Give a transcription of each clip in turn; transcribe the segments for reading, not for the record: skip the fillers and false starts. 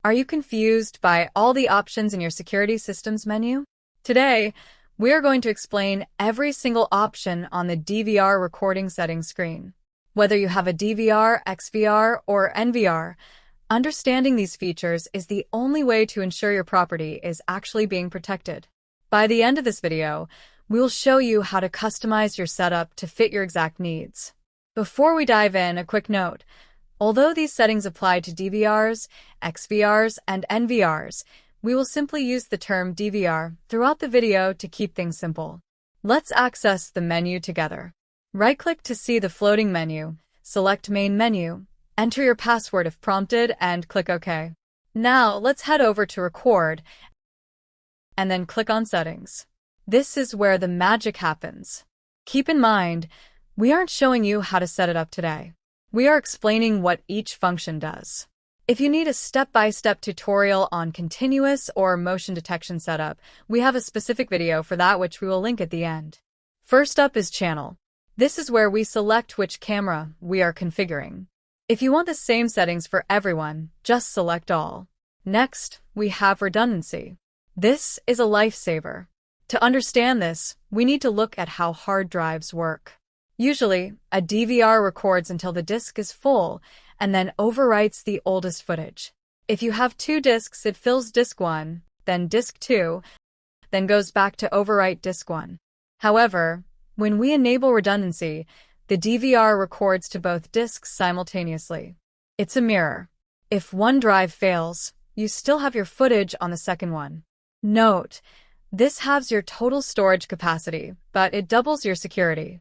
Are you confused by all the options in your security systems menu? Today, we are going to explain every single option on the DVR recording settings screen. Whether you have a DVR, XVR, or NVR, understanding these features is the only way to ensure your property is actually being protected. By the end of this video, we will show you how to customize your setup to fit your exact needs. Before we dive in, a quick note. Although these settings apply to DVRs, XVRs, and NVRs, we will simply use the term DVR throughout the video to keep things simple. Let's access the menu together. Right-click to see the floating menu, select Main Menu, enter your password if prompted, and click OK. Now, let's head over to Record, and then click on Settings. This is where the magic happens. Keep in mind, we aren't showing you how to set it up today. We are explaining what each function does. If you need a step-by-step tutorial on continuous or motion detection setup, we have a specific video for that which we will link at the end. First up is Channel. This is where we select which camera we are configuring. If you want the same settings for everyone, just select All. Next, we have Redundancy. This is a lifesaver. To understand this, we need to look at how hard drives work. Usually, a DVR records until the disk is full and then overwrites the oldest footage. If you have two disks, it fills disk 1, then disk 2, then goes back to overwrite disk 1. However, when we enable redundancy, the DVR records to both disks simultaneously. It's a mirror. If one drive fails, you still have your footage on the second one. Note, this halves your total storage capacity, but it doubles your security.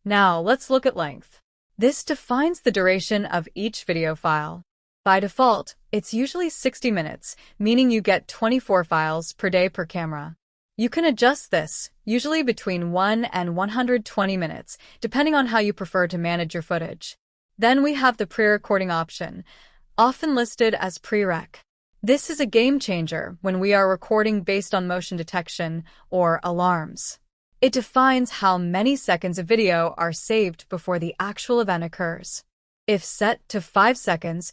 Now, let's look at length. This defines the duration of each video file. By default, it's usually 60 minutes, meaning you get 24 files per day per camera. You can adjust this, usually between 1 and 120 minutes, depending on how you prefer to manage your footage. Then we have the pre-recording option, often listed as PreRec. This is a game changer when we are recording based on motion detection or alarms. It defines how many seconds of video are saved before the actual event occurs. If set to 5 seconds,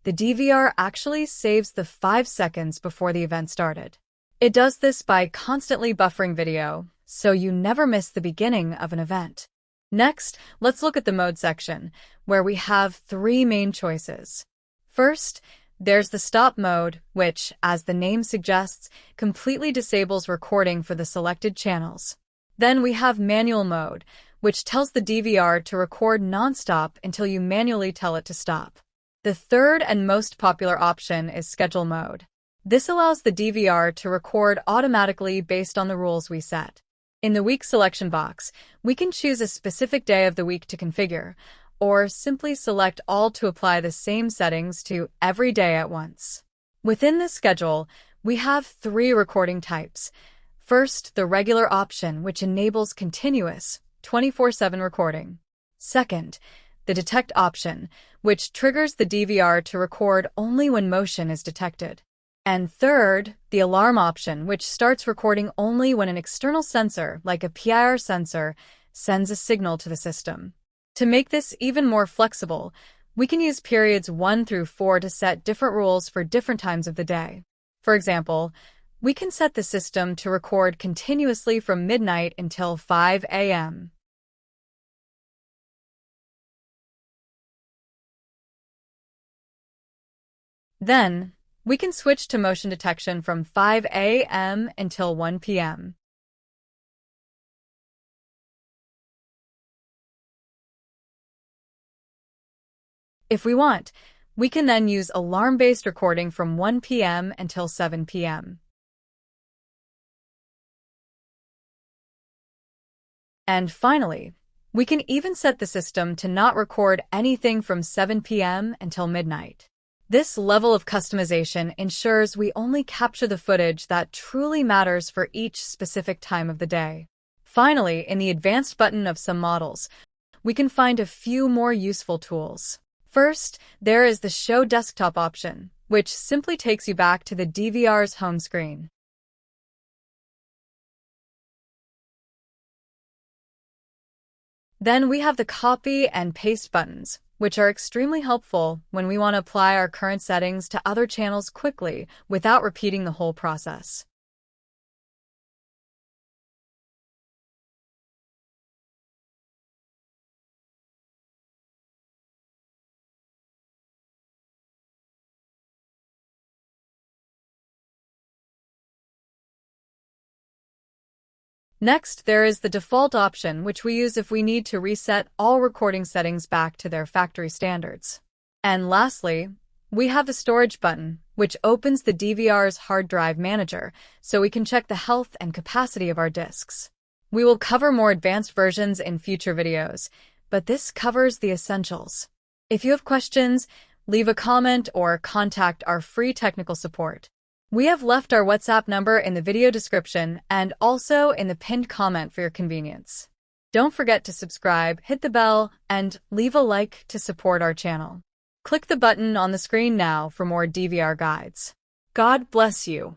the DVR actually saves the 5 seconds before the event started. It does this by constantly buffering video, so you never miss the beginning of an event. Next, let's look at the mode section, where we have 3 main choices. First, there's the stop mode, which, as the name suggests, completely disables recording for the selected channels. Then we have manual mode, which tells the DVR to record nonstop until you manually tell it to stop. The third and most popular option is schedule mode. This allows the DVR to record automatically based on the rules we set. In the week selection box, we can choose a specific day of the week to configure, or simply select all to apply the same settings to every day at once. Within this schedule, we have 3 recording types. First, the regular option, which enables continuous, 24/7 recording. Second, the detect option, which triggers the DVR to record only when motion is detected. And third, the alarm option, which starts recording only when an external sensor, like a PIR sensor, sends a signal to the system. To make this even more flexible, we can use periods 1 through 4 to set different rules for different times of the day. For example, we can set the system to record continuously from midnight until 5 a.m. Then, we can switch to motion detection from 5 a.m. until 1 p.m. If we want, we can then use alarm-based recording from 1 p.m. until 7 p.m. And finally, we can even set the system to not record anything from 7 p.m. until midnight. This level of customization ensures we only capture the footage that truly matters for each specific time of the day. Finally, in the advanced button of some models, we can find a few more useful tools. First, there is the Show Desktop option, which simply takes you back to the DVR's home screen. Then we have the copy and paste buttons, which are extremely helpful when we want to apply our current settings to other channels quickly without repeating the whole process. Next, there is the default option, which we use if we need to reset all recording settings back to their factory standards. And lastly, we have the storage button, which opens the DVR's hard drive manager, so we can check the health and capacity of our disks. We will cover more advanced versions in future videos, but this covers the essentials. If you have questions, leave a comment or contact our free technical support. We have left our WhatsApp number in the video description and also in the pinned comment for your convenience. Don't forget to subscribe, hit the bell, and leave a like to support our channel. Click the button on the screen now for more DVR guides. God bless you.